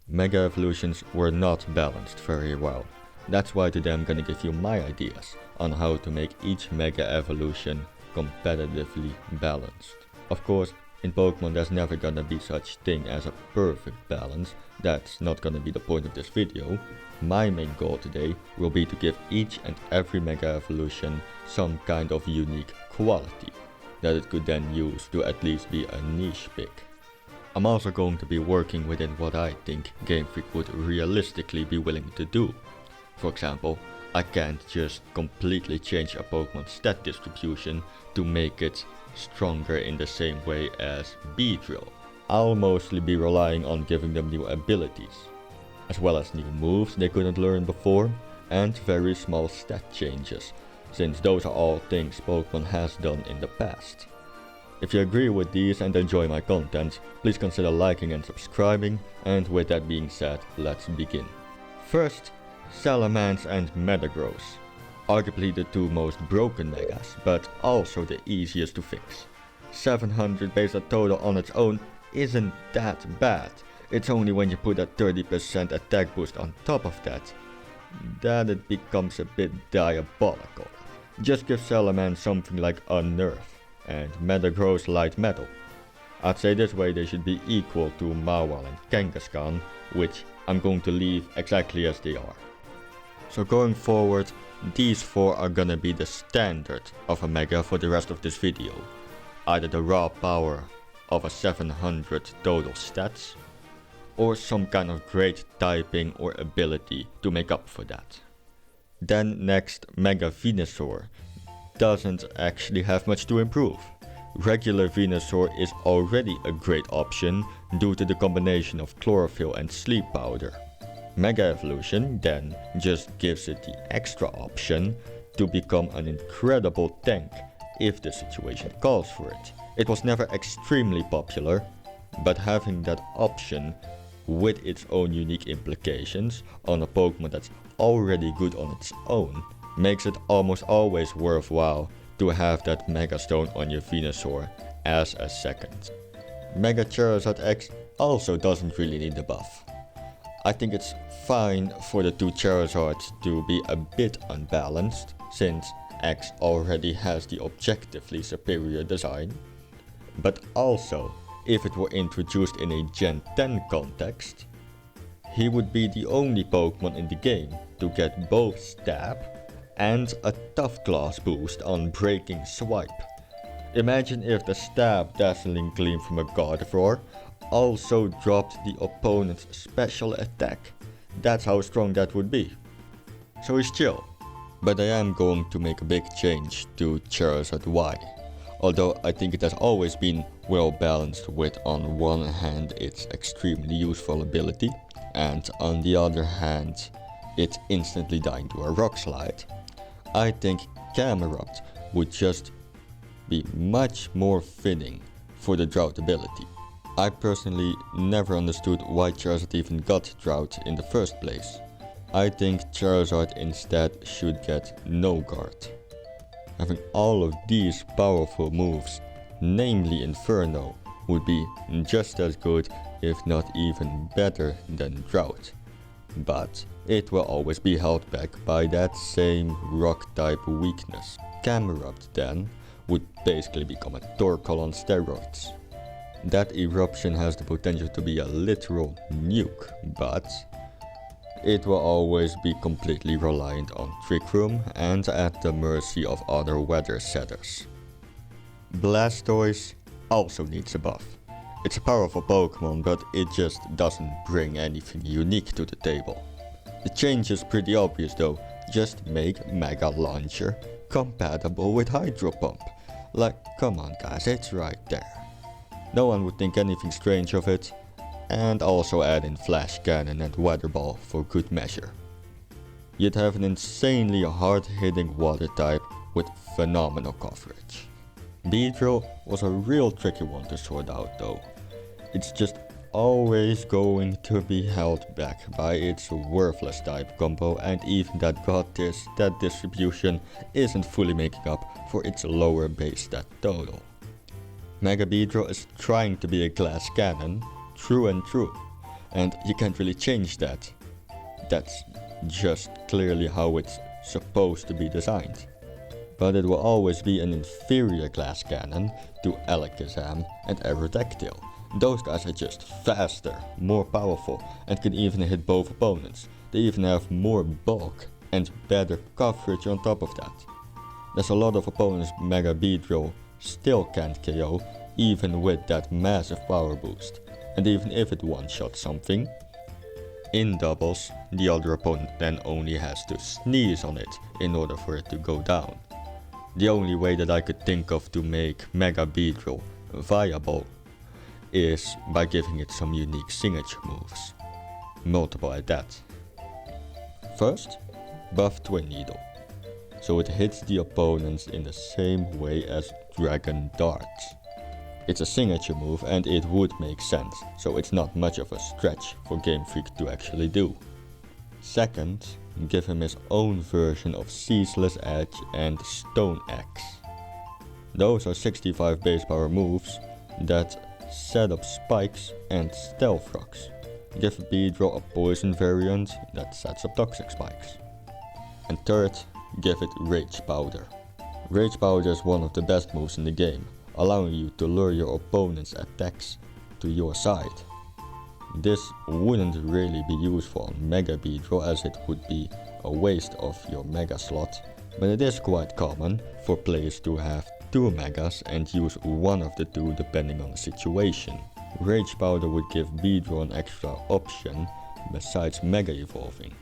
Mega evolutions were not balanced very well. That's why today I'm gonna give you my ideas on how to make each Mega evolution competitively balanced. Of course, in Pokemon there's never gonna be such thing as a perfect balance. That's not gonna be the point of this video. My main goal today will be to give each and every Mega evolution some kind of unique quality that it could then use to at least be a niche pick. I'm also going to be working within what I think Game Freak would realistically be willing to do. For example, I can't just completely change a Pokemon stat distribution to make it stronger in the same way as Beedrill. I'll mostly be relying on giving them new abilities, as well as new moves they couldn't learn before, and very small stat changes, since those are all things Pokemon has done in the past. If you agree with these and enjoy my content, please consider liking and subscribing, and with that being said, let's begin. First, Salamence and Metagross. Arguably the two most broken Megas, but also the easiest to fix. 700 base total on its own isn't that bad. It's only when you put a 30% attack boost on top of that it becomes a bit diabolical. Just give Salamence something like a nerf, and Metagross light metal. I'd say this way they should be equal to Mawile and Kangaskhan, which I'm going to leave exactly as they are. So going forward, these four are gonna be the standard of a Mega for the rest of this video. Either the raw power of a 700 total stats, or some kind of great typing or ability to make up for that. Then next, Mega Venusaur doesn't actually have much to improve. Regular Venusaur is already a great option due to the combination of chlorophyll and sleep powder. Mega Evolution then just gives it the extra option to become an incredible tank if the situation calls for it. It was never extremely popular, but having that option with its own unique implications on a Pokemon that's already good on its own makes it almost always worthwhile to have that Mega Stone on your Venusaur as a second. Mega Charizard X also doesn't really need a buff. I think it's fine for the two Charizards to be a bit unbalanced, since X already has the objectively superior design. But also, if it were introduced in a Gen 10 context, he would be the only Pokemon in the game to get both Stab and a Tough Class boost on Breaking Swipe. Imagine if the Stab Dazzling Gleam from a Gardevoir also dropped the opponent's special attack. That's how strong that would be. So he's chill. But I am going to make a big change to Charizard Y. Although I think it has always been well balanced with on one hand its extremely useful ability, and on the other hand it's instantly dying to a Rock Slide. I think Camerupt would just be much more fitting for the Drought ability. I personally never understood why Charizard even got Drought in the first place. I think Charizard instead should get No Guard. Having all of these powerful moves, namely Inferno, would be just as good if not even better than Drought. But it will always be held back by that same rock type weakness. Camerupt then would basically become a Torkoal on steroids. That eruption has the potential to be a literal nuke, but it will always be completely reliant on Trick Room and at the mercy of other weather setters. Blastoise also needs a buff. It's a powerful Pokemon, but it just doesn't bring anything unique to the table. The change is pretty obvious though, just make Mega Launcher compatible with Hydro Pump. Like, come on guys, it's right there. No one would think anything strange of it. And also add in Flash Cannon and Weather Ball for good measure. You'd have an insanely hard-hitting water type with phenomenal coverage. Beedrill was a real tricky one to sort out though. It's just always going to be held back by its worthless type combo, and even that god tier stat distribution isn't fully making up for its lower base stat total. Mega Beedrill is trying to be a glass cannon, true and true, and you can't really change that. That's just clearly how it's supposed to be designed. But it will always be an inferior glass cannon to Alakazam and Aerodactyl. Those guys are just faster, more powerful, and can even hit both opponents. They even have more bulk and better coverage on top of that. There's a lot of opponents Mega Beedrill still can't KO, even with that massive power boost. And even if it one-shots something, in doubles, the other opponent then only has to sneeze on it in order for it to go down. The only way that I could think of to make Mega Beedrill viable is by giving it some unique signature moves. Multiple at that. First, buff Twin Needle, so it hits the opponents in the same way as Dragon Darts. It's a signature move and it would make sense, so it's not much of a stretch for Game Freak to actually do. Second, give him his own version of Ceaseless Edge and Stone Axe. Those are 65 base power moves that set up spikes and stealth rocks. Give Beedrill a poison variant that sets up toxic spikes. And third, give it Rage Powder. Rage Powder is one of the best moves in the game, allowing you to lure your opponent's attacks to your side. This wouldn't really be useful on Mega Beedrill as it would be a waste of your Mega slot, but it is quite common for players to have 2 Megas and use one of the 2 depending on the situation. Rage Powder would give Beedrill an extra option besides Mega Evolving.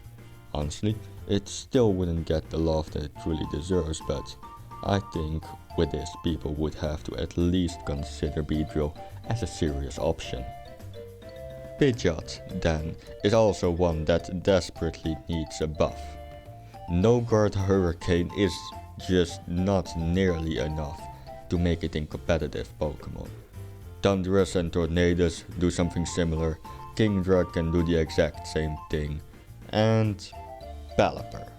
Honestly, it still wouldn't get the love that it truly deserves, but I think with this people would have to at least consider Beedrill as a serious option. Pidgeot, then, is also one that desperately needs a buff. No Guard Hurricane is just not nearly enough to make it in competitive Pokemon. Thundurus and Tornadus do something similar, Kingdra can do the exact same thing, and Pelipper.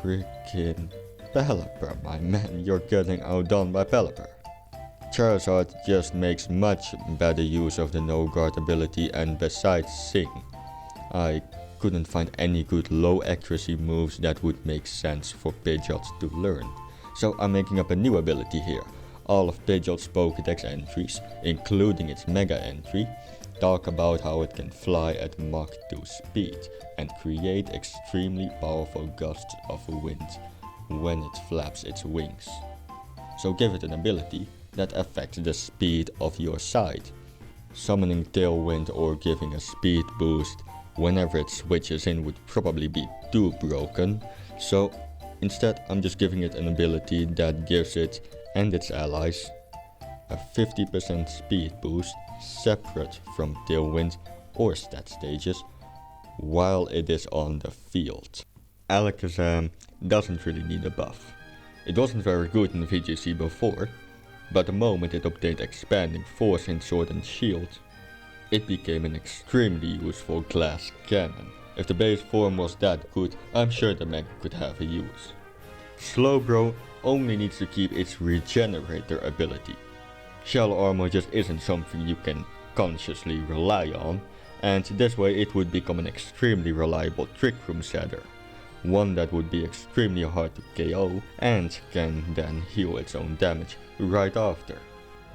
Freaking Pelipper, my man, you're getting outdone by Pelipper. Charizard just makes much better use of the No Guard ability, and besides Sing, I couldn't find any good low accuracy moves that would make sense for Pidgeot to learn. So I'm making up a new ability here. All of Pidgeot's Pokédex entries, including its Mega entry, talk about how it can fly at Mach 2 speed and create extremely powerful gusts of wind when it flaps its wings. So give it an ability that affects the speed of your side. Summoning Tailwind or giving a speed boost whenever it switches in would probably be too broken, so instead I'm just giving it an ability that gives it and its allies a 50% speed boost separate from Tailwind or stat stages while it is on the field. Alakazam doesn't really need a buff. It wasn't very good in VGC before, but the moment it obtained expanding force in Sword and Shield, it became an extremely useful glass cannon. If the base form was that good, I'm sure the Mega could have a use. Slowbro only needs to keep its Regenerator ability. Shell Armor just isn't something you can consciously rely on, and this way it would become an extremely reliable Trick Room setter. One that would be extremely hard to KO and can then heal its own damage right after.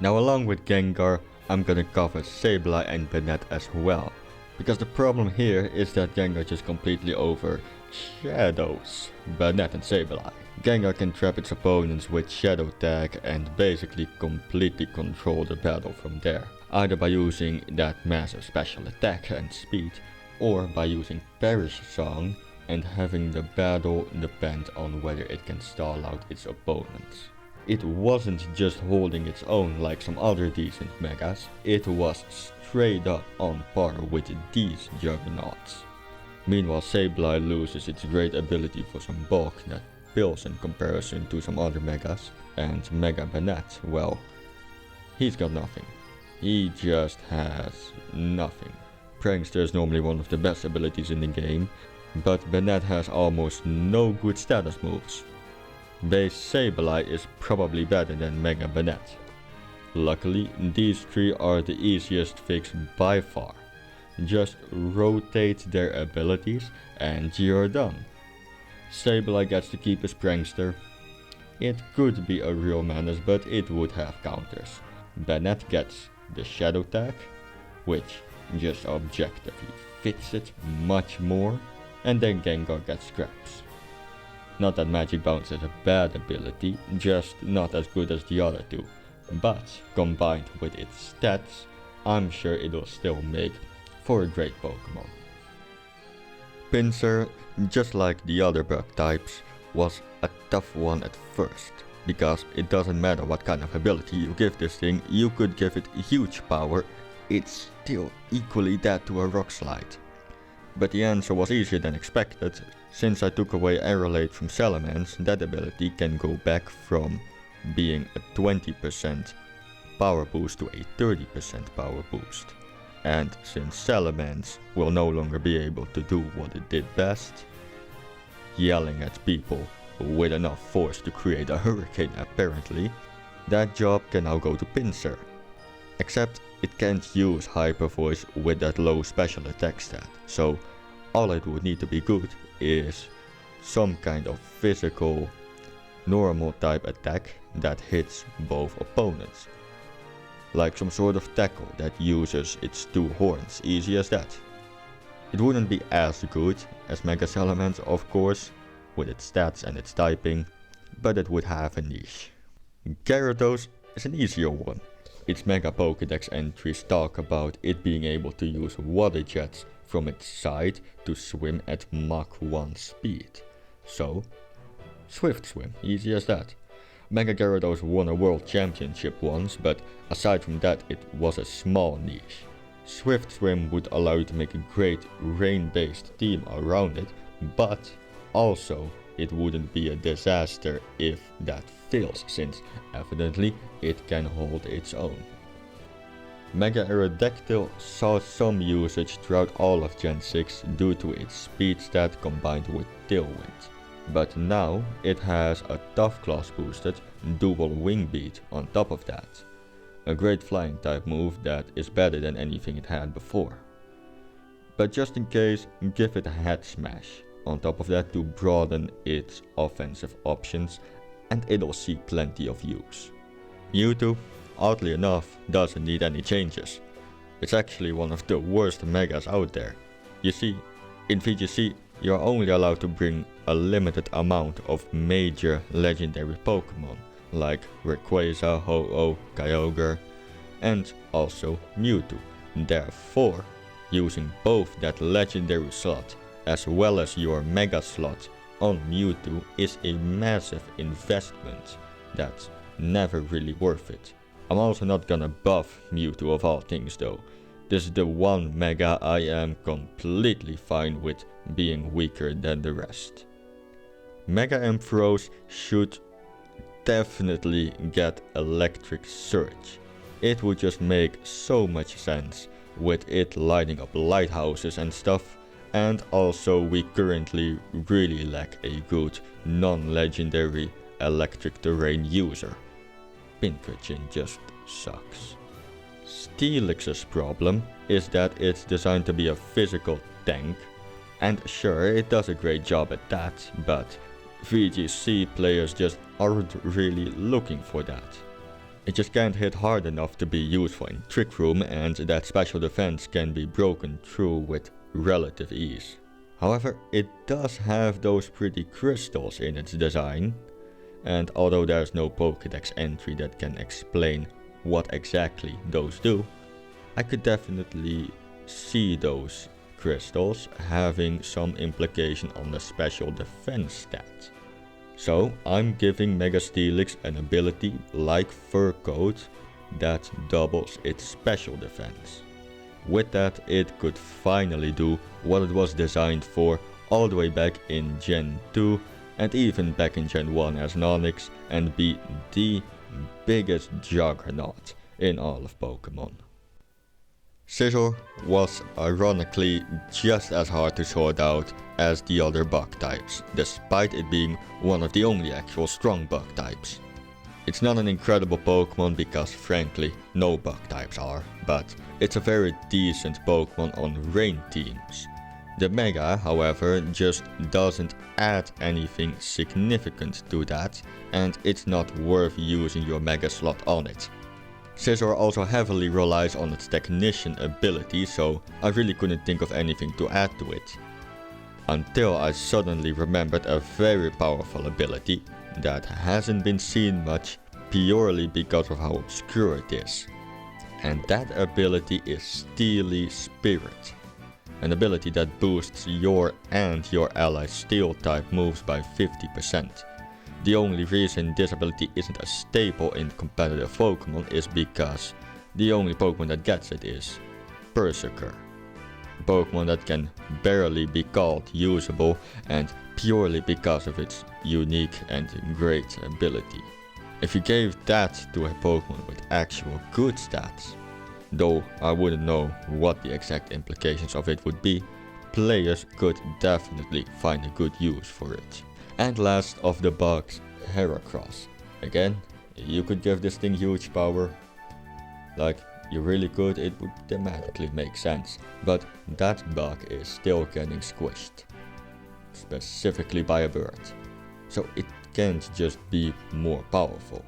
Now along with Gengar, I'm gonna cover Sableye and Banette as well, because the problem here is that Gengar just completely overshadows Banette and Sableye. Gengar can trap its opponents with Shadow Tag and basically completely control the battle from there, either by using that massive special attack and speed, or by using Perish Song and having the battle depend on whether it can stall out its opponents. It wasn't just holding its own like some other decent Megas, it was straight up on par with these Juggernauts. Meanwhile, Sableye loses its great ability for some bulk that pills in comparison to some other Megas, and Mega Banette, well, he's got nothing. He just has nothing. Prankster is normally one of the best abilities in the game, but Banette has almost no good status moves. Base Sableye is probably better than Mega Banette. Luckily, these three are the easiest fix by far. Just rotate their abilities and you're done. Sableye gets to keep his Prankster. It could be a real menace, but it would have counters. Bennett gets the Shadow Tag, which just objectively fits it much more, and then Gengar gets Scraps. Not that Magic Bounce is a bad ability, just not as good as the other two, but combined with its stats, I'm sure it'll still make for a great Pokemon. Pinsir, just like the other bug types, was a tough one at first, because it doesn't matter what kind of ability you give this thing, you could give it huge power, it's still equally dead to a Rock Slide. But the answer was easier than expected. Since I took away Aerolate from Salamence, that ability can go back from being a 20% power boost to a 30% power boost. And since Salamence will no longer be able to do what it did best, yelling at people with enough force to create a hurricane apparently, that job can now go to Pinsir. Except it can't use Hyper Voice with that low special attack stat, so all it would need to be good is some kind of physical, normal type attack that hits both opponents. Like some sort of tackle that uses its two horns, easy as that. It wouldn't be as good as Mega Salamence of course, with its stats and its typing, but it would have a niche. Gyarados is an easier one. Its Mega Pokédex entries talk about it being able to use water jets from its side to swim at Mach 1 speed. So, Swift Swim, easy as that. Mega Gyarados won a world championship once, but aside from that it was a small niche. Swift Swim would allow you to make a great rain-based team around it, but also it wouldn't be a disaster if that fails, since evidently it can hold its own. Mega Aerodactyl saw some usage throughout all of Gen 6 due to its speed stat combined with Tailwind, but now it has a Tough Claws boosted dual Wing Beat on top of that. A great flying type move that is better than anything it had before. But just in case, give it a Head Smash on top of that to broaden its offensive options, and it'll see plenty of use. Mewtwo, oddly enough, doesn't need any changes. It's actually one of the worst megas out there. You see, in VGC you're only allowed to bring a limited amount of major legendary Pokemon, like Rayquaza, Ho-Oh, Kyogre, and also Mewtwo. Therefore, using both that legendary slot as well as your Mega slot on Mewtwo is a massive investment that's never really worth it. I'm also not gonna buff Mewtwo of all things though. This is the one Mega I am completely fine with being weaker than the rest. Mega Ampharos should definitely get Electric Surge. It would just make so much sense with it lighting up lighthouses and stuff, and also we currently really lack a good non-legendary electric terrain user. Pincurchin just sucks. Steelix's problem is that it's designed to be a physical tank, and sure it does a great job at that, but VGC players just aren't really looking for that. It just can't hit hard enough to be useful in Trick Room, and that special defense can be broken through with relative ease. However, it does have those pretty crystals in its design, and although there's no Pokédex entry that can explain what exactly those do, I could definitely see those crystals having some implication on the special defense stat. So I'm giving Mega Steelix an ability like Fur Coat that doubles its special defense. With that, it could finally do what it was designed for all the way back in Gen 2 and even back in Gen 1 as Nonix, and be the biggest juggernaut in all of Pokemon. Scizor was ironically just as hard to sort out as the other bug types, despite it being one of the only actual strong bug types. It's not an incredible Pokemon because frankly no bug types are, but it's a very decent Pokemon on rain teams. The Mega, however, just doesn't add anything significant to that, and it's not worth using your Mega slot on it. Scizor also heavily relies on its Technician ability, so I really couldn't think of anything to add to it. Until I suddenly remembered a very powerful ability that hasn't been seen much purely because of how obscure it is. And that ability is Steely Spirit. An ability that boosts your and your allies Steel type moves by 50%. The only reason this ability isn't a staple in competitive Pokemon is because the only Pokemon that gets it is Berserker. A Pokemon that can barely be called usable, and purely because of its unique and great ability. If you gave that to a Pokemon with actual good stats, though I wouldn't know what the exact implications of it would be, players could definitely find a good use for it. And last of the bugs, Heracross. Again, you could give this thing huge power. Like, you really could, it would thematically make sense. But that bug is still getting squished. Specifically by a bird. So it can't just be more powerful.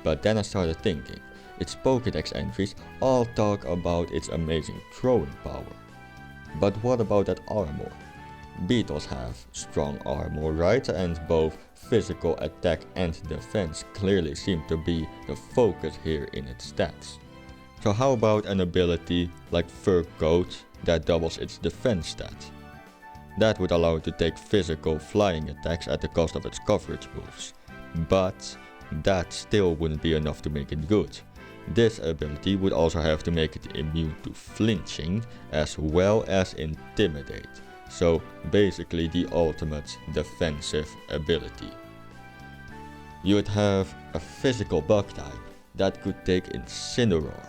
But then I started thinking, its Pokédex entries all talk about its amazing throwing power. But what about that armor? Beetles have strong armor, right? And both physical attack and defense clearly seem to be the focus here in its stats. So how about an ability like Fur Coat that doubles its defense stat? That would allow it to take physical flying attacks at the cost of its coverage moves. But that still wouldn't be enough to make it good. This ability would also have to make it immune to flinching as well as intimidate. So basically the ultimate defensive ability. You would have a physical bug type that could take Incineroar,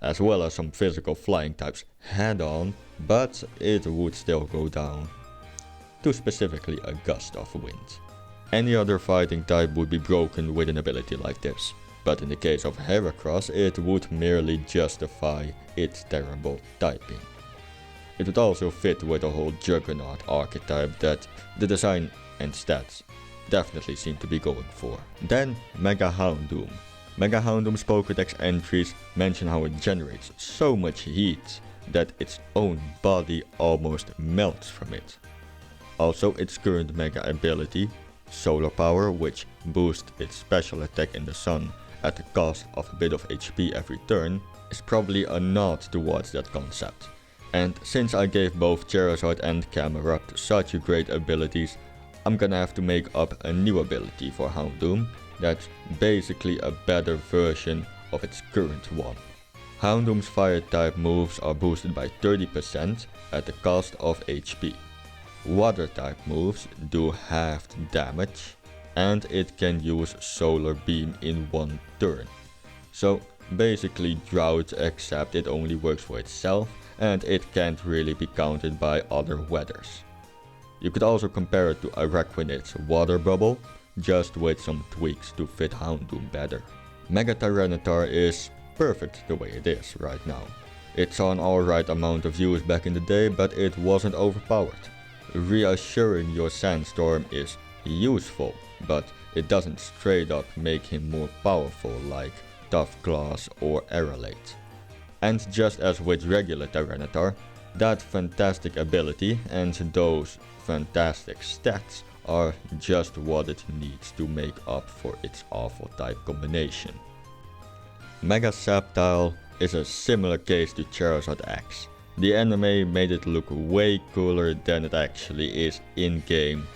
as well as some physical flying types head on, but it would still go down to specifically a gust of wind. Any other fighting type would be broken with an ability like this, but in the case of Heracross it would merely justify its terrible typing. It would also fit with the whole Juggernaut archetype that the design and stats definitely seem to be going for. Then Mega Houndoom. Mega Houndoom's Pokédex entries mention how it generates so much heat that its own body almost melts from it. Also its current Mega ability, Solar Power, which boosts its special attack in the sun at the cost of a bit of HP every turn, is probably a nod towards that concept. And since I gave both Charizard and Camerupt such great abilities, I'm gonna have to make up a new ability for Houndoom that's basically a better version of its current one. Houndoom's fire type moves are boosted by 30% at the cost of HP. Water type moves do halved damage, and it can use Solar Beam in one turn. So basically Drought, except it only works for itself and it can't really be counted by other weathers. You could also compare it to Araquanid's Water Bubble, just with some tweaks to fit Houndoom better. Mega Tyranitar is perfect the way it is right now. It saw an alright amount of use back in the day, but it wasn't overpowered. Reassuring your Sandstorm is useful, but it doesn't straight up make him more powerful like Tough Claws or Arrowlate. And just as with regular Tyranitar, that fantastic ability and those fantastic stats are just what it needs to make up for its awful type combination. Mega Sceptile is a similar case to Charizard X. The anime made it look way cooler than it actually is in-game.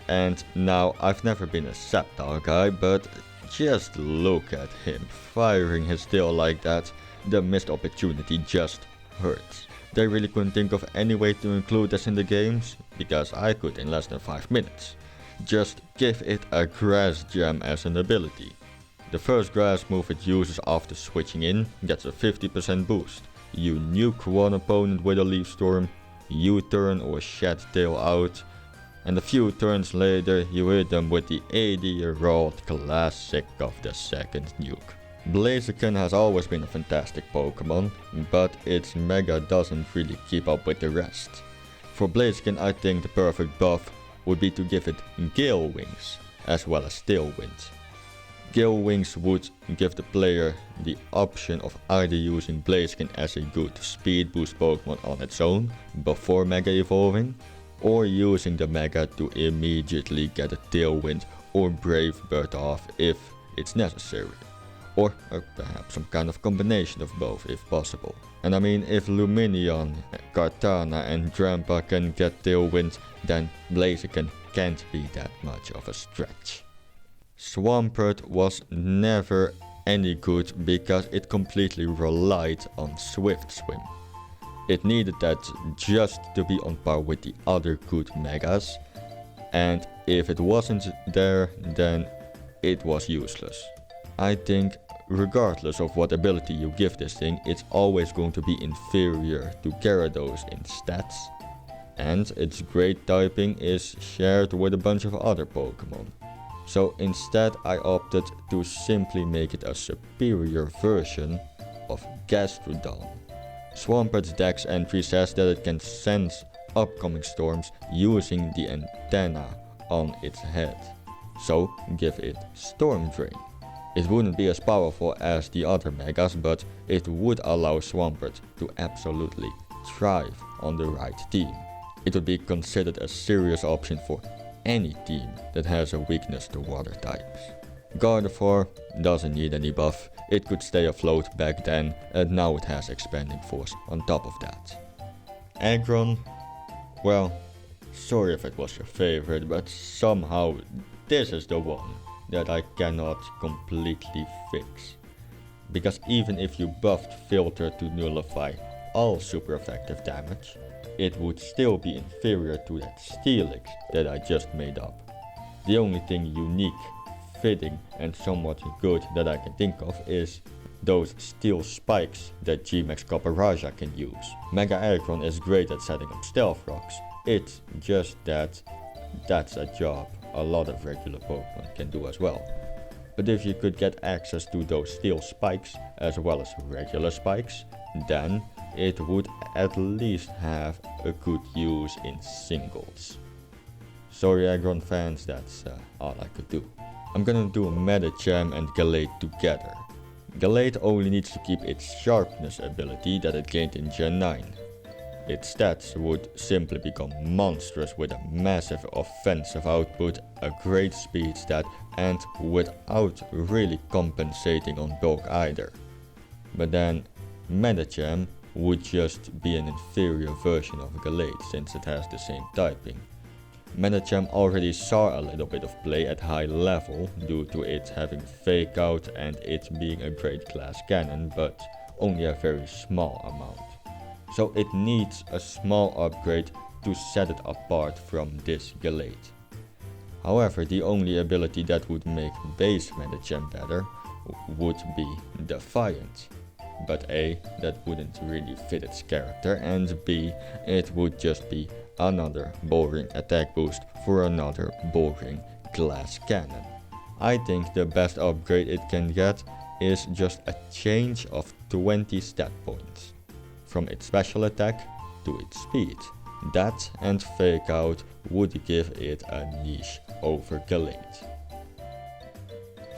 And now, I've never been a Sceptile guy, but just look at him firing his tail like that. The missed opportunity just hurts. They really couldn't think of any way to include this in the games, because I could in less than 5 minutes. Just give it a Grass Gem as an ability. The first grass move it uses after switching in gets a 50% boost. You nuke one opponent with a Leaf Storm, U-turn or Shed Tail out, and a few turns later you hit them with the 80-year-old classic of the second nuke. Blaziken has always been a fantastic Pokemon, but its Mega doesn't really keep up with the rest. For Blaziken, I think the perfect buff would be to give it Gale Wings, as well as Tailwind. Gale Wings would give the player the option of either using Blaziken as a good speed boost Pokemon on its own before Mega evolving, or using the Mega to immediately get a Tailwind or Brave Bird off if it's necessary. Or perhaps some kind of combination of both if possible. And I mean, if Lumineon, Kartana and Drampa can get Tailwind, then Blaziken can't be that much of a stretch. Swampert was never any good because it completely relied on Swift Swim. It needed that just to be on par with the other good Megas, and if it wasn't there, then it was useless. I think regardless of what ability you give this thing, it's always going to be inferior to Gyarados in stats, and its great typing is shared with a bunch of other Pokemon. So instead I opted to simply make it a superior version of Gastrodon. Swampert's Dex entry says that it can sense upcoming storms using the antenna on its head, so give it Storm Drain. It wouldn't be as powerful as the other Megas, but it would allow Swampert to absolutely thrive on the right team. It would be considered a serious option for any team that has a weakness to water types. Gardevoir doesn't need any buff, it could stay afloat back then, and now it has expanding force on top of that. Aggron, well, sorry if it was your favorite, but somehow this is the one that I cannot completely fix. Because even if you buffed Filter to nullify all super effective damage, it would still be inferior to that Steelix that I just made up. The only thing unique, fitting and somewhat good that I can think of is those steel spikes that G-Max Copperajah can use. Mega Aggron is great at setting up Stealth Rocks, it's just that that's a job a lot of regular Pokemon can do as well. But if you could get access to those steel spikes as well as regular spikes, then it would at least have a good use in singles. Sorry Aggron fans, that's all I could do. I'm gonna do Medicham and Gallade together. Gallade only needs to keep its sharpness ability that it gained in Gen 9. Its stats would simply become monstrous with a massive offensive output, a great speed stat, and without really compensating on bulk either. But then Medicham would just be an inferior version of Gallade since it has the same typing. Medicham already saw a little bit of play at high level due to it having Fake Out and it being a great glass cannon, but only a very small amount. So it needs a small upgrade to set it apart from this Gallade. However, the only ability that would make base Medicham better would be Defiant. But A, that wouldn't really fit its character, and B, it would just be another boring attack boost for another boring glass cannon. I think the best upgrade it can get is just a change of 20 stat points. From its special attack to its speed. That and Fake Out would give it a niche over Gallade.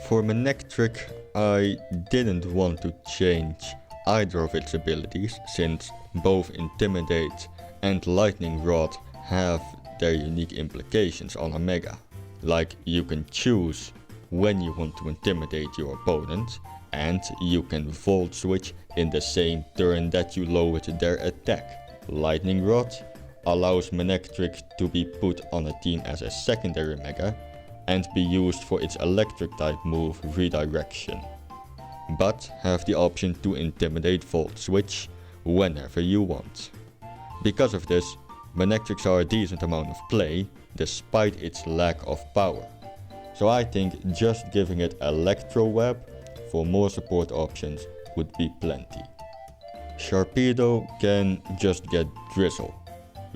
For Manectric, I didn't want to change either of its abilities since both Intimidate and Lightning Rod have their unique implications on a Mega. Like you can choose when you want to intimidate your opponent, and you can Volt Switch in the same turn that you lowered their attack. Lightning Rod allows Manectric to be put on a team as a secondary Mega and be used for its electric type move Redirection, but have the option to intimidate Volt Switch whenever you want. Because of this, Manectrics are a decent amount of play despite its lack of power. So I think just giving it Electro Web for more support options would be plenty. Sharpedo can just get Drizzle,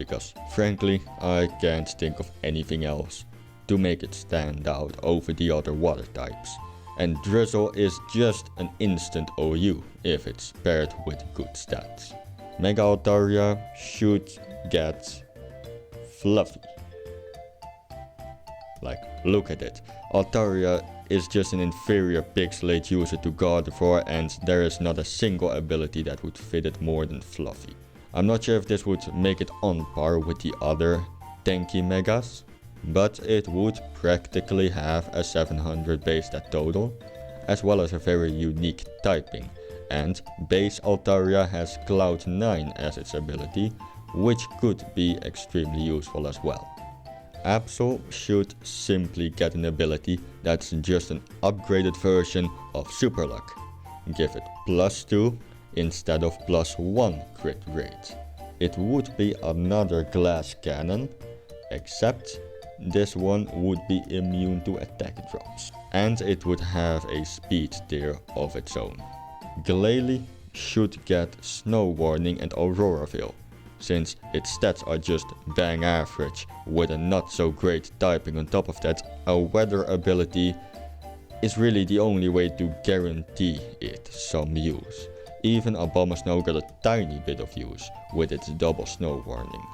because frankly I can't think of anything else to make it stand out over the other water types. And Drizzle is just an instant OU if it's paired with good stats. Mega Altaria should get Fluffy. Like, look at it. Altaria is just an inferior pixelate user to Gardevoir, and there is not a single ability that would fit it more than Fluffy. I'm not sure if this would make it on par with the other tanky megas, but it would practically have a 700 base stat total, as well as a very unique typing, and base Altaria has Cloud 9 as its ability, which could be extremely useful as well. Absol should simply get an ability that's just an upgraded version of Super Luck. Give it +2 instead of +1 crit rate. It would be another glass cannon, except this one would be immune to attack drops, and it would have a speed tier of its own. Glalie should get Snow Warning and Auroraville, since its stats are just bang average with a not so great typing on top of that. A weather ability is really the only way to guarantee it some use. Even Abomasnow got a tiny bit of use with its double Snow Warning.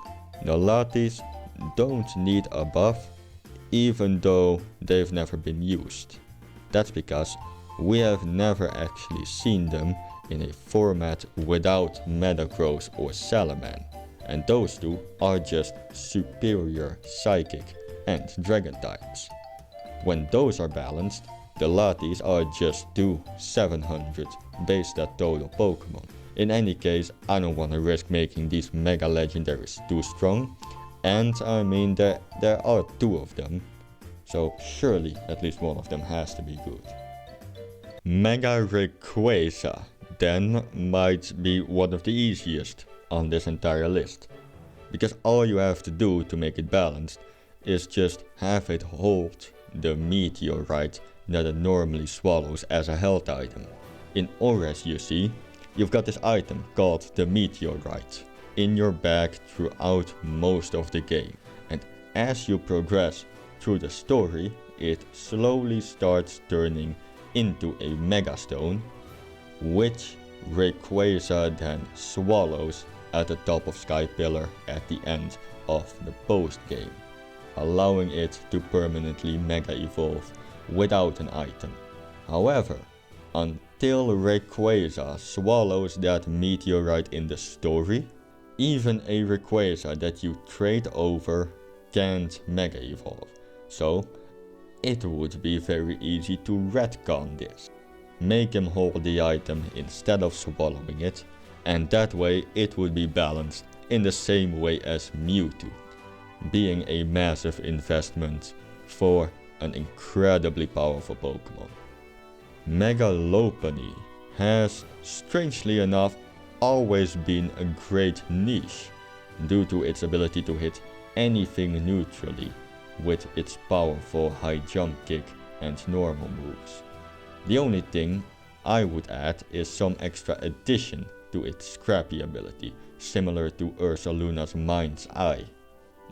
The Latis don't need a buff, even though they've never been used. That's because we have never actually seen them in a format without Metagross or Salaman, and those two are just superior Psychic and Dragon types. When those are balanced, the Latis are just two 700 base stat total Pokemon. In any case, I don't want to risk making these Mega Legendaries too strong, and I mean there are two of them, so surely at least one of them has to be good. Mega Rayquaza then might be one of the easiest on this entire list, because all you have to do to make it balanced is just have it hold the meteorite that it normally swallows as a health item. In Oras, you see, you've got this item called the meteorite in your bag throughout most of the game, and as you progress through the story, it slowly starts turning into a Megastone, which Rayquaza then swallows at the top of Sky Pillar at the end of the post game, allowing it to permanently Mega Evolve without an item. However, until Rayquaza swallows that meteorite in the story, even a Rayquaza that you trade over can't Mega Evolve, so it would be very easy to retcon this. Make him hold the item instead of swallowing it, and that way it would be balanced in the same way as Mewtwo, being a massive investment for an incredibly powerful Pokemon. Mega Lopunny has, strangely enough, always been a great niche due to its ability to hit anything neutrally with its powerful high jump kick and normal moves. The only thing I would add is some extra addition to its Scrappy ability, similar to Ursaluna's Mind's Eye.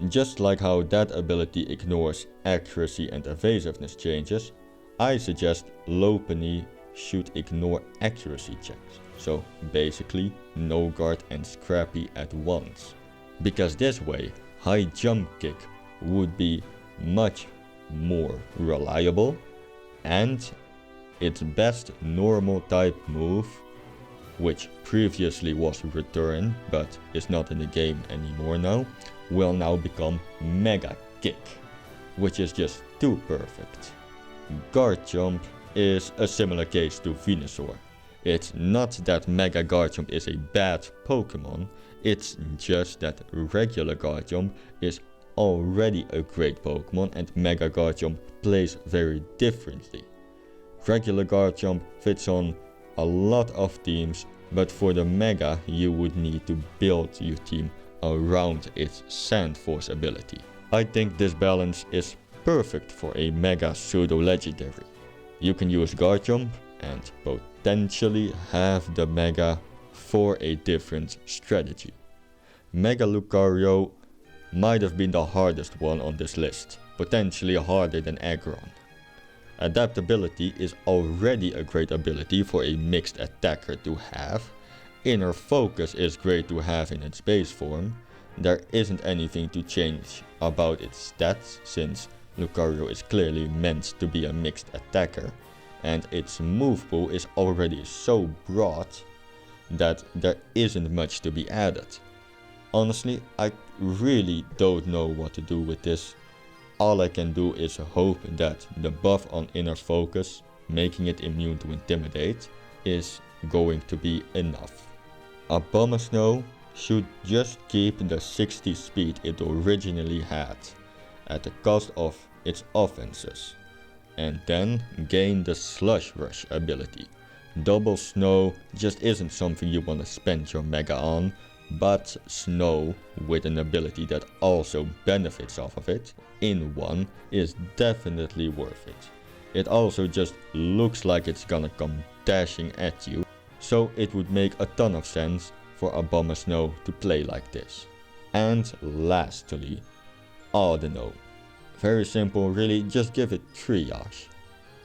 Just like how that ability ignores accuracy and evasiveness changes, I suggest Lopunny should ignore accuracy checks, so basically no guard and Scrappy at once. Because this way, high jump kick would be much more reliable, and its best normal type move, which previously was Return but is not in the game anymore now, will now become Mega Kick, which is just too perfect. Guard Jump is a similar case to Venusaur. It's not that Mega Guard Jump is a bad Pokemon, it's just that regular Guard Jump is already a great Pokemon and Mega Guard Jump plays very differently. Regular Guard Jump fits on a lot of teams, but for the Mega you would need to build your team around its Sand Force ability. I think this balance is perfect for a Mega Pseudo Legendary. You can use Guard Jump and potentially have the Mega for a different strategy. Mega Lucario might have been the hardest one on this list, potentially harder than Aggron. Adaptability is already a great ability for a mixed attacker to have. Inner Focus is great to have in its base form. There isn't anything to change about its stats since Lucario is clearly meant to be a mixed attacker, and its move pool is already so broad that there isn't much to be added. Honestly, I really don't know what to do with this. All I can do is hope that the buff on Inner Focus, making it immune to Intimidate, is going to be enough. Abomasnow should just keep the 60 speed it originally had, at the cost of its offenses, and then gain the Slush Rush ability. Double Snow just isn't something you want to spend your Mega on, but Snow with an ability that also benefits off of it in one is definitely worth it. It also just looks like it's gonna come dashing at you, so it would make a ton of sense for Abomasnow to play like this. And lastly, Audino. Very simple, really, just give it Triage.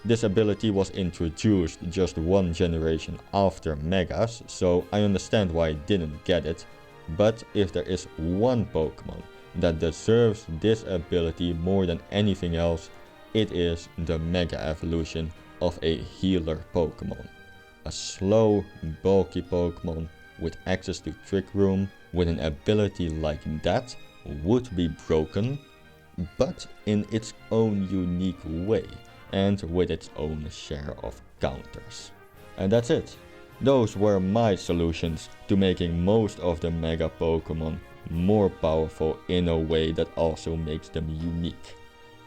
This ability was introduced just one generation after Megas, so I understand why I didn't get it, but if there is one Pokemon that deserves this ability more than anything else, it is the Mega Evolution of a healer Pokemon. A slow, bulky Pokemon with access to Trick Room with an ability like that would be broken, but in its own unique way and with its own share of counters. And that's it. Those were my solutions to making most of the Mega Pokemon more powerful in a way that also makes them unique.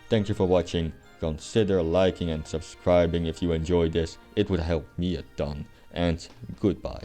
Thank you for watching. Consider liking and subscribing if you enjoyed this. It would help me a ton. And goodbye.